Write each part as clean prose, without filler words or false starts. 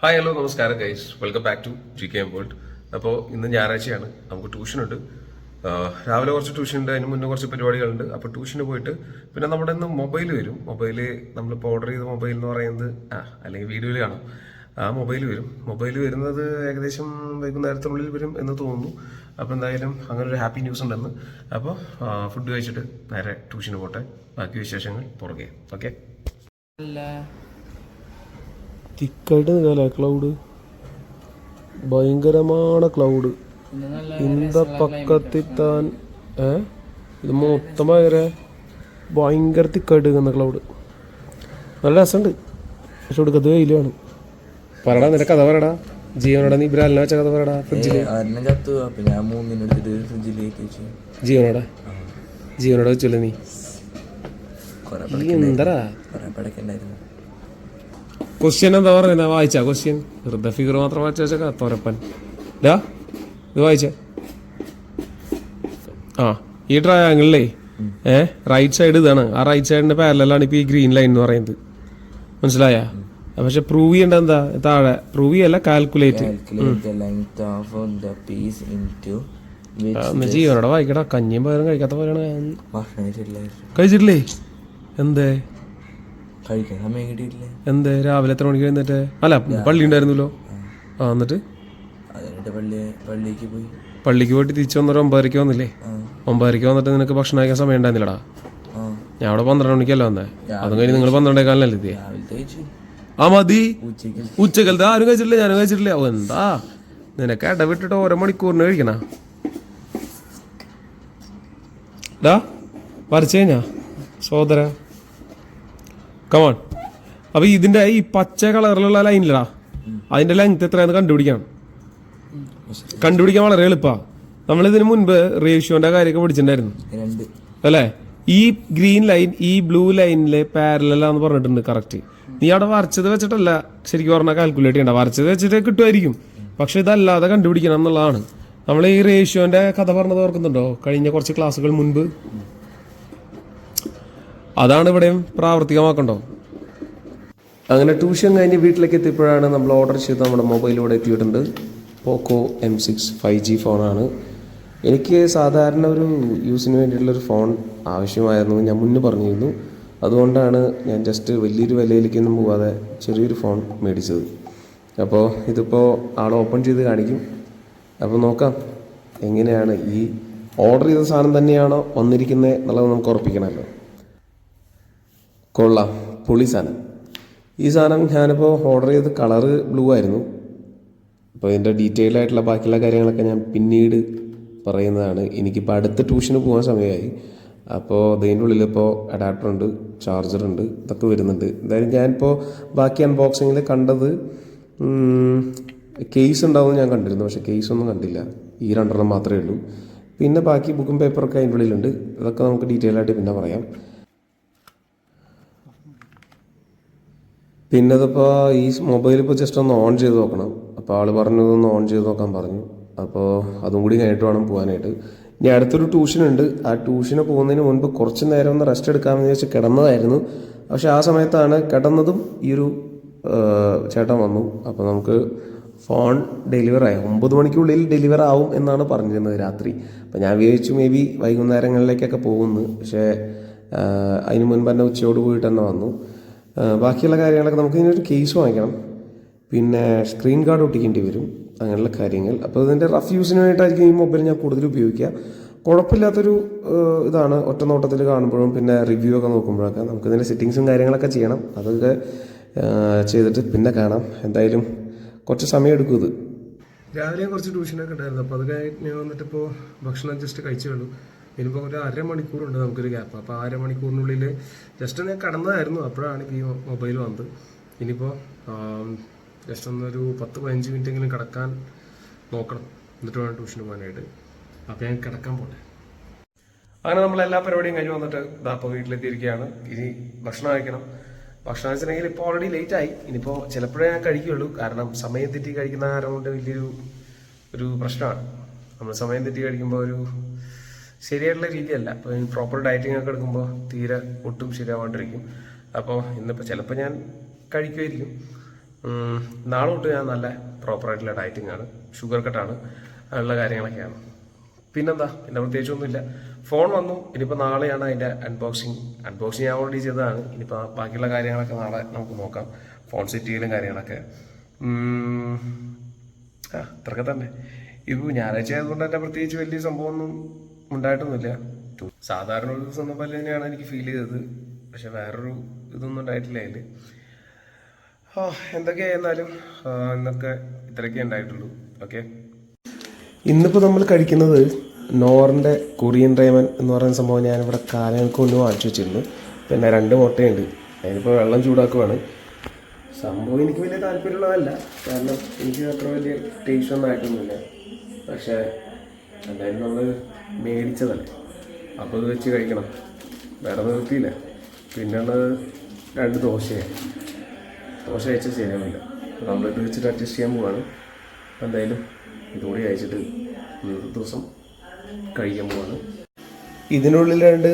Hi hello നമസ്കാരം guys, welcome back to GK world. അപ്പോൾ ഇന്ന് ഞായറാഴ്ചയാണ്, നമുക്ക് ട്യൂഷനുണ്ട്. രാവിലെ കുറച്ച് ട്യൂഷൻ ഉണ്ട്, അതിന് മുന്നേ കുറച്ച് പരിപാടികളുണ്ട്. അപ്പോൾ ട്യൂഷന് പോയിട്ട് പിന്നെ നമ്മുടെ ഇന്ന് മൊബൈൽ വരും. മൊബൈല് നമ്മളിപ്പോൾ ഓർഡർ ചെയ്ത മൊബൈൽ എന്ന് പറയുന്നത് അല്ലെങ്കിൽ വീഡിയോയിൽ കാണാം, ആ മൊബൈൽ വരും. മൊബൈൽ വരുന്നത് ഏകദേശം വൈകുന്നേരത്തിനുള്ളിൽ വരും എന്ന് തോന്നുന്നു. അപ്പോൾ എന്തായാലും അങ്ങനെ ഒരു ഹാപ്പി ന്യൂസ് ഉണ്ടെന്ന്. അപ്പോൾ ഫുഡ് കഴിച്ചിട്ട് നേരെ ട്യൂഷന് പോട്ടെ, ബാക്കി വിശേഷങ്ങൾ പുറകെ. ഓക്കെ, തിക്കായിട്ട് നിൽക്കാല്ലേ ക്ലൗഡ്, ഭയങ്കരമാണ് ക്ലൗഡ്. ഇന്ത പക്കത്തിത്താൻ ഇത് മൊത്തം ഭയങ്കര തിക്കായിട്ട് നിൽക്കുന്ന ക്ലൗഡ്. നല്ല രസമുണ്ട്, പക്ഷെ കൊടുക്കത് വെയിലാണ്. പറടാ, നിന്റെ കഥ പറടാ. ജീവനോടാ നീ ബ്രാലിനെ വെച്ച കഥ പറടാ. ഫ്രിഡ്ജില് ജീവനോടാ ജീവനോടെ വെച്ചല്ലേ നീ എന്താ ക്വസ്റ്റ്യൻ എന്താ പറയുന്നത്? വായിച്ചാ ക്വസ്റ്റ്യൻ? വെറുതെ ഫിഗർ മാത്രം വായിച്ച വെച്ചാ തോരപ്പൻ. ഇത് വായിച്ച ഈ ട്രയാങ്കിളിലേ റൈറ്റ് സൈഡ് ഇതാണ്. ആ റൈറ്റ് സൈഡിന്റെ പാരലാണ് ഇപ്പൊ ഈ ഗ്രീൻ ലൈൻ എന്ന് പറയുന്നത്. മനസ്സിലായ? പക്ഷെ പ്രൂവ് ചെയ്യേണ്ട എന്താ? താഴെ പ്രൂവ് ചെയ്യല്ല, കാൽക്കുലേറ്റ്. ജീവനോടെ വായിക്കടാ. കഞ്ഞിയും പകരം കഴിക്കാത്ത പോലെയാണ്. കഴിച്ചിട്ടില്ലേ? എന്തേ എന്തേ? രാവിലെ എത്ര മണിക്ക് എഴുന്നേറ്റ്? അല്ല, പള്ളി ഉണ്ടായിരുന്നല്ലോ. എന്നിട്ട് പള്ളിക്ക് പോയിട്ട് തിരിച്ചു വന്നൊരു 9:30 വന്നില്ലേ? 9:30 വന്നിട്ട് നിനക്ക് ഭക്ഷണം കഴിക്കാൻ സമയം ഉണ്ടായിരുന്നില്ലടാ. ഞാൻ അവിടെ 12 മണിക്കല്ല വന്നേ. അതും കഴിഞ്ഞ് നിങ്ങൾ 12:15 എത്തിയേ. മതി. ഉച്ചക്കലത്തെ ആരും കഴിച്ചിട്ടില്ല, ഞാനും കഴിച്ചിട്ടില്ല. എന്താ നിനക്ക് ഇടവിട്ടിട്ട് ഓരോ മണിക്കൂറിന് കഴിക്കണ? വരച്ചു കഴിഞ്ഞാ സോദര കമാൺ. അപ്പൊ ഇതിന്റെ ഈ പച്ച കളറിലുള്ള ലൈനിലടാ, അതിന്റെ ലെങ്ത് എത്രയാന്ന് കണ്ടുപിടിക്കാൻ വളരെ എളുപ്പാ. നമ്മളിതിന് മുൻപ് റേഷ്യോന്റെ കാര്യമൊക്കെ പഠിച്ചിട്ടുണ്ടായിരുന്നു അല്ലേ? ഈ ഗ്രീൻ ലൈൻ ഈ ബ്ലൂ ലൈനിലെ പാരലാന്ന് പറഞ്ഞിട്ടുണ്ട്. കറക്റ്റ്. നീ അവിടെ വരച്ചത് വെച്ചിട്ടല്ല ശരിക്കും പറഞ്ഞാൽ കാൽക്കുലേറ്റ് ചെയ്യണ്ട. വരച്ചത് വെച്ചിട്ട് കിട്ടുമായിരിക്കും, പക്ഷെ ഇതല്ലാതെ കണ്ടുപിടിക്കണം എന്നുള്ളതാണ്. നമ്മൾ ഈ റേഷ്യോന്റെ കഥ പറഞ്ഞത് ഓർക്കുന്നുണ്ടോ കഴിഞ്ഞ കുറച്ച് ക്ലാസ്സുകൾ മുൻപ്? അതാണ് ഇവിടെയും പ്രാവർത്തികമാക്കണ്ടോ. അങ്ങനെ ട്യൂഷൻ കഴിഞ്ഞ് വീട്ടിലേക്ക് എത്തിയപ്പോഴാണ് നമ്മൾ ഓർഡർ ചെയ്ത് നമ്മുടെ മൊബൈലിലൂടെ എത്തിയിട്ടുണ്ട്. പോക്കോ M6 5G ഫോണാണ്. എനിക്ക് സാധാരണ ഒരു യൂസിന് വേണ്ടിയിട്ടുള്ളൊരു ഫോൺ ആവശ്യമായിരുന്നു, ഞാൻ മുന്നേ പറഞ്ഞിരുന്നു. അതുകൊണ്ടാണ് ഞാൻ ജസ്റ്റ് വലിയൊരു വിലയിലേക്കൊന്നും പോവാതെ ചെറിയൊരു ഫോൺ മേടിച്ചത്. അപ്പോൾ ഇതിപ്പോൾ ആൾ ഓപ്പൺ ചെയ്ത് കാണിക്കും. അപ്പോൾ നോക്കാം എങ്ങനെയാണ്, ഈ ഓർഡർ ചെയ്ത സാധനം തന്നെയാണോ വന്നിരിക്കുന്നത് എന്നുള്ളത് നമുക്ക് ഉറപ്പിക്കണമല്ലോ. കൊള്ളാം, പൊളി സാധനം. ഈ സാധനം ഞാനിപ്പോൾ ഓർഡർ ചെയ്ത് കളറ് ബ്ലൂ ആയിരുന്നു. അപ്പോൾ ഇതിൻ്റെ ഡീറ്റെയിൽ ആയിട്ടുള്ള ബാക്കിയുള്ള കാര്യങ്ങളൊക്കെ ഞാൻ പിന്നീട് പറയുന്നതാണ്. എനിക്കിപ്പോൾ അടുത്ത ട്യൂഷന് പോകാൻ സമയമായി. അപ്പോൾ ഇതിൻ്റെ ഉള്ളിലിപ്പോൾ അഡാപ്റ്ററുണ്ട്, ചാർജറുണ്ട്, ഇതൊക്കെ വരുന്നുണ്ട്. എന്തായാലും ഞാനിപ്പോൾ ബാക്കി അൺബോക്സിങ്ങിൽ കണ്ടത് കേസ് ഉണ്ടാവും ഞാൻ കണ്ടിരുന്നു, പക്ഷേ കേസൊന്നും കണ്ടില്ല. ഈ 2 മാത്രമേ ഉള്ളൂ. പിന്നെ ബാക്കി ബുക്കും പേപ്പറൊക്കെ അതിൻ്റെ ഉള്ളിലുണ്ട്. അതൊക്കെ നമുക്ക് ഡീറ്റെയിൽ ആയിട്ട് പിന്നെ പറയാം. പിന്നെ ഇതിപ്പോൾ ഈ മൊബൈൽ ഇപ്പോൾ ജസ്റ്റ് ഒന്ന് ഓൺ ചെയ്ത് നോക്കണം. അപ്പോൾ ആൾ പറഞ്ഞതൊന്ന് ഓൺ ചെയ്ത് നോക്കാൻ പറഞ്ഞു. അപ്പോൾ അതും കൂടി കഴിഞ്ഞിട്ട് വേണം പോകാനായിട്ട്. ഇനി അടുത്തൊരു ട്യൂഷനുണ്ട്. ആ ട്യൂഷന് പോകുന്നതിന് മുൻപ് കുറച്ച് നേരം ഒന്ന് റെസ്റ്റ് എടുക്കാമെന്ന് വെച്ച് കിടന്നതായിരുന്നു. പക്ഷെ ആ സമയത്താണ് കിടന്നതും ഈ ഒരു ചേട്ടൻ വന്നു. അപ്പോൾ നമുക്ക് ഫോൺ ഡെലിവറായി 9 മണിക്കുള്ളിൽ ഡെലിവർ ആവും എന്നാണ് പറഞ്ഞിരുന്നത് രാത്രി. അപ്പോൾ ഞാൻ വിചാരിച്ചു മേ ബി വൈകുന്നേരങ്ങളിലേക്കൊക്കെ പോകുന്നു. പക്ഷേ അതിന് മുൻപ് തന്നെ ഉച്ചയോട് പോയിട്ട് തന്നെ വന്നു. ബാക്കിയുള്ള കാര്യങ്ങളൊക്കെ നമുക്ക് ഇതിനൊരു കേസ് വാങ്ങിക്കണം, പിന്നെ സ്ക്രീൻ ഗാർഡ് ഒട്ടിക്കേണ്ടി വരും, അങ്ങനെയുള്ള കാര്യങ്ങൾ. അപ്പോൾ ഇതിൻ്റെ റഫ് യൂസിന് വേണ്ടിയിട്ടായിരിക്കും ഈ മൊബൈൽ ഞാൻ കൂടുതൽ ഉപയോഗിക്കുക. കുഴപ്പമില്ലാത്തൊരു ഇതാണ് ഒറ്റ നോട്ടത്തിൽ കാണുമ്പോഴും പിന്നെ റിവ്യൂ ഒക്കെ നോക്കുമ്പോഴൊക്കെ. നമുക്ക് ഇതിൻ്റെ സെറ്റിങ്സും കാര്യങ്ങളൊക്കെ ചെയ്യണം. അതൊക്കെ ചെയ്തിട്ട് പിന്നെ കാണാം. എന്തായാലും കുറച്ച് സമയം എടുക്കും ഇത്. രാവിലെ കുറച്ച് ട്യൂഷനൊക്കെ ഉണ്ടായിരുന്നു. അപ്പോൾ അത് കഴിഞ്ഞ് വന്നിട്ടിപ്പോൾ ഭക്ഷണം ജസ്റ്റ് കഴിച്ചേ ഉള്ളൂ. ഇനിയിപ്പോൾ ഒരു 1/2 മണിക്കൂറുണ്ട് നമുക്കൊരു ഗ്യാപ്പ്. അപ്പോൾ 1/2 മണിക്കൂറിനുള്ളിൽ ജസ്റ്റ് ഞാൻ കടന്നതായിരുന്നു, അപ്പോഴാണ് ഈ മൊബൈൽ വന്നത്. ഇനിയിപ്പോൾ ജസ്റ്റ് ഒന്നൊരു 10-15 മിനിറ്റെങ്കിലും കിടക്കാൻ നോക്കണം, എന്നിട്ട് വേണം ട്യൂഷന് പോകാനായിട്ട്. അപ്പോൾ ഞാൻ കിടക്കാൻ പോട്ടെ. അങ്ങനെ നമ്മളെല്ലാ പരിപാടിയും കഴിഞ്ഞ് വന്നിട്ട് അപ്പോൾ വീട്ടിലെത്തിയിരിക്കുകയാണ്. ഇനി ഭക്ഷണം കഴിക്കണം. ഭക്ഷണം കഴിച്ചിട്ടുണ്ടെങ്കിൽ ഇപ്പോൾ ഓൾറെഡി ലേറ്റായി. ഇനിയിപ്പോൾ ചിലപ്പോഴേ ഞാൻ കഴിക്കുകയുള്ളൂ, കാരണം സമയം തെറ്റി കഴിക്കുന്ന കാരണം കൊണ്ട് വലിയൊരു പ്രശ്നമാണ്. നമ്മൾ സമയം തെറ്റി കഴിക്കുമ്പോൾ ഒരു ശരിയായിട്ടുള്ള രീതിയല്ല. അപ്പോൾ പ്രോപ്പർ ഡയറ്റിംഗ് ഒക്കെ എടുക്കുമ്പോൾ തീരെ ഒട്ടും ശരിയാവാണ്ടിരിക്കും. അപ്പോൾ ഇന്നിപ്പോൾ ചിലപ്പോൾ ഞാൻ കഴിക്കുമായിരിക്കും, നാളെ തൊട്ട് ഞാൻ നല്ല പ്രോപ്പറായിട്ടുള്ള ഡയറ്റിംഗ് ആണ്, ഷുഗർ കട്ടാണ്, അങ്ങനെയുള്ള കാര്യങ്ങളൊക്കെയാണ്. പിന്നെന്താ, പിന്നെ പ്രത്യേകിച്ചൊന്നുമില്ല. ഫോൺ വന്നു, ഇനിയിപ്പോൾ നാളെയാണ് അതിൻ്റെ അൺബോക്സിങ് ഞാൻ ഓൾറെഡി ചെയ്തതാണ്. ഇനിയിപ്പോൾ ബാക്കിയുള്ള കാര്യങ്ങളൊക്കെ നാളെ നമുക്ക് നോക്കാം, ഫോൺ സെറ്റ് ചെയ്യലും കാര്യങ്ങളൊക്കെ. അത്രയൊക്കെ തന്നെ. ഇപ്പോൾ ഞായറാഴ്ച ആയതുകൊണ്ട് തന്നെ പ്രത്യേകിച്ച് വലിയ സംഭവമൊന്നും ഉണ്ടായിട്ടൊന്നുമില്ല. സാധാരണ ഒരു ദിവസം പോലെ തന്നെയാണ് എനിക്ക് ഫീൽ ചെയ്തത്, പക്ഷെ വേറൊരു ഇതൊന്നും ഉണ്ടായിട്ടില്ല അതിൽ. എന്തൊക്കെയായിരുന്നാലും ഇന്നൊക്കെ ഇത്രയൊക്കെ ഉണ്ടായിട്ടുള്ളൂ. ഓക്കെ, ഇന്നിപ്പോൾ നമ്മൾ കഴിക്കുന്നത് നോറിൻ്റെ കൊറിയൻ റേമൻ എന്ന് പറയുന്ന സംഭവം ഞാനിവിടെ കാലങ്ങൾക്ക് മുന്നേ വാങ്ങിച്ചു വെച്ചിരുന്നു. പിന്നെ 2 മുട്ടയുണ്ട്, അതിനിപ്പോൾ വെള്ളം ചൂടാക്കുവാണ്. സംഭവം എനിക്ക് വലിയ താല്പര്യമുള്ളതല്ല, കാരണം എനിക്ക് അത്ര വലിയ ടേസ്റ്റ് ഒന്നും ആയിട്ടൊന്നുമില്ല. പക്ഷേ എന്തായാലും നമ്മൾ മേടിച്ചതല്ലേ, അപ്പോൾ ഇത് വെച്ച് കഴിക്കണം, വേറെ നിർത്തിയില്ല. പിന്നുള്ളത് 2 ദോശയാണ്. ദോശ കഴിച്ചാൽ ശരിയാവില്ല, നമ്മളിത് വെച്ചിട്ട് അഡ്ജസ്റ്റ് ചെയ്യാൻ പോവാണ്. എന്തായാലും ഇതുകൂടി കഴിച്ചിട്ട് ഒരു ദിവസം കഴിക്കാൻ പോവാണ്. ഇതിനുള്ളിൽ 2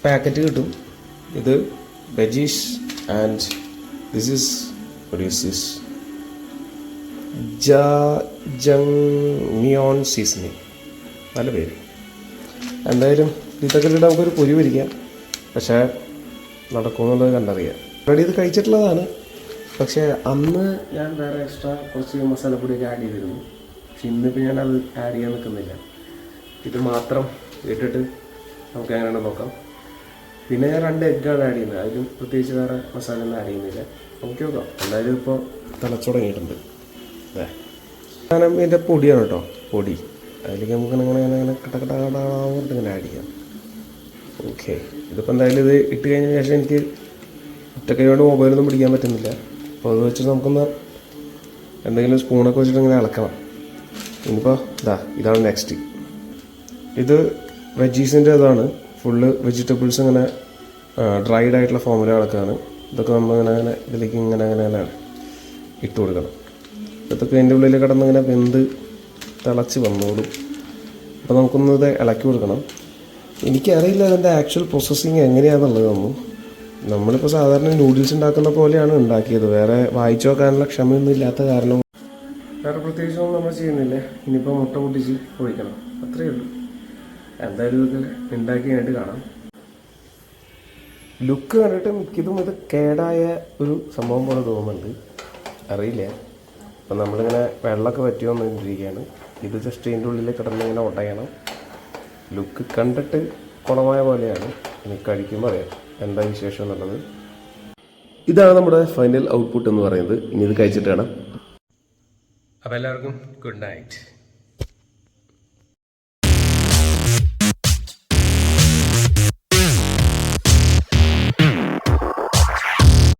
പാക്കറ്റ് കിട്ടും. ഇത് veggies and this is jangmyeon seasoning, നല്ല പേര്. എന്തായാലും ഇതൊക്കെ ഇട്ട് നമുക്കൊരു പൊരി പിടിക്കാം, പക്ഷേ നടക്കുമെന്നുള്ളത് കണ്ടറിയാം. ഓൾറെഡി ഇത് കഴിച്ചിട്ടുള്ളതാണ്, പക്ഷേ അന്ന് ഞാൻ വേറെ എക്സ്ട്രാ കുറച്ച് മസാലപ്പൊടിയൊക്കെ ആഡ് ചെയ്തിരുന്നു. പക്ഷെ ഇന്നിപ്പോൾ ഞാൻ അത് ആഡ് ചെയ്യാൻ നിൽക്കുന്നില്ല. ഇത് മാത്രം ഇട്ടിട്ട് നമുക്ക് എങ്ങനെയാണ് നോക്കാം. പിന്നെ ഞാൻ 2 എഗ്ഗാണ് ആഡ് ചെയ്യുന്നത്, അതിലും പ്രത്യേകിച്ച് വേറെ മസാല ഒന്നും ആഡ് ചെയ്യുന്നില്ല. നമുക്ക് നോക്കാം. എന്തായാലും ഇപ്പോൾ തിളച്ചു തുടങ്ങിയിട്ടുണ്ട്. കാരണം ഇതിൻ്റെ പൊടിയാണ് കേട്ടോ, പൊടി. അതിലേക്ക് നമുക്ക് അങ്ങനെ കട്ടകട്ടാകട്ട് ഇങ്ങനെ ആഡ് ചെയ്യാം. ഓക്കെ, ഇതിപ്പോൾ എന്തായാലും ഇത് ഇട്ട് കഴിഞ്ഞ ശേഷം എനിക്ക് ഒറ്റക്കൈ കൊണ്ട് മൊബൈലൊന്നും പിടിക്കാൻ പറ്റുന്നില്ല. അപ്പോൾ അത് വെച്ചിട്ട് നമുക്കൊന്ന് എന്തെങ്കിലും സ്പൂണൊക്കെ വെച്ചിട്ട് ഇങ്ങനെ ഇളക്കണം. ഇനിയിപ്പോൾ ഇതാണ് നെക്സ്റ്റ്. ഇത് വെജീസിൻ്റെ ഇതാണ്, ഫുള്ള് വെജിറ്റബിൾസ് ഇങ്ങനെ ഡ്രൈഡ് ആയിട്ടുള്ള ഫോമിൽ ഇളക്കാണ്. ഇതൊക്കെ നമ്മളിങ്ങനെ ഇതിലേക്ക് ഇങ്ങനെ ഇട്ട് കൊടുക്കണം. ഇതൊക്കെ അതിൻ്റെ ഉള്ളിൽ കിടന്നിങ്ങനെ വെന്ത് തിളച്ച് വന്നോളും. അപ്പോൾ നമുക്കൊന്ന് ഇത് ഇളക്കി കൊടുക്കണം. എനിക്കറിയില്ല അതിൻ്റെ ആക്ച്വൽ പ്രോസസ്സിങ് എങ്ങനെയാണെന്നുള്ളതൊന്നും. നമ്മളിപ്പോൾ സാധാരണ നൂഡിൽസ് ഉണ്ടാക്കുന്ന പോലെയാണ് ഉണ്ടാക്കിയത്. വേറെ വായിച്ചു നോക്കാനുള്ള ക്ഷമയൊന്നും ഇല്ലാത്ത കാരണം വേറെ പ്രത്യേകിച്ചൊന്നും നമ്മൾ ചെയ്യുന്നില്ല. ഇനിയിപ്പോൾ മുട്ട പൊട്ടിച്ച് ഒഴിക്കണം, അത്രയേ ഉള്ളൂ. എന്തായാലും ഇതൊക്കെ ഉണ്ടാക്കി കഴിഞ്ഞിട്ട് കാണാം. ലുക്ക് കണ്ടിട്ട് മിക്കതും ഇത് കേടായ ഒരു സംഭവം പോലെ തോന്നുന്നുണ്ട്, അറിയില്ല. അപ്പം നമ്മളിങ്ങനെ വെള്ളമൊക്കെ പറ്റി വന്നിരിക്കുകയാണ്. ഇത് ജസ്റ്റ് ഇതിൻ്റെ ഉള്ളിൽ കിടന്നിങ്ങനെ ഒട്ടയണം. ലുക്ക് കണ്ടിട്ട് കുളമായ പോലെയാണ്, ഇനി കഴിക്കുമ്പോൾ അറിയാം എന്താ വിശേഷം എന്നുള്ളത്. ഇതാണ് നമ്മുടെ ഫൈനൽ ഔട്ട്പുട്ട് എന്ന് പറയുന്നത്. ഇനി ഇത് കഴിച്ചിട്ട് വേണം. അപ്പോൾ എല്ലാവർക്കും ഗുഡ് നൈറ്റ്.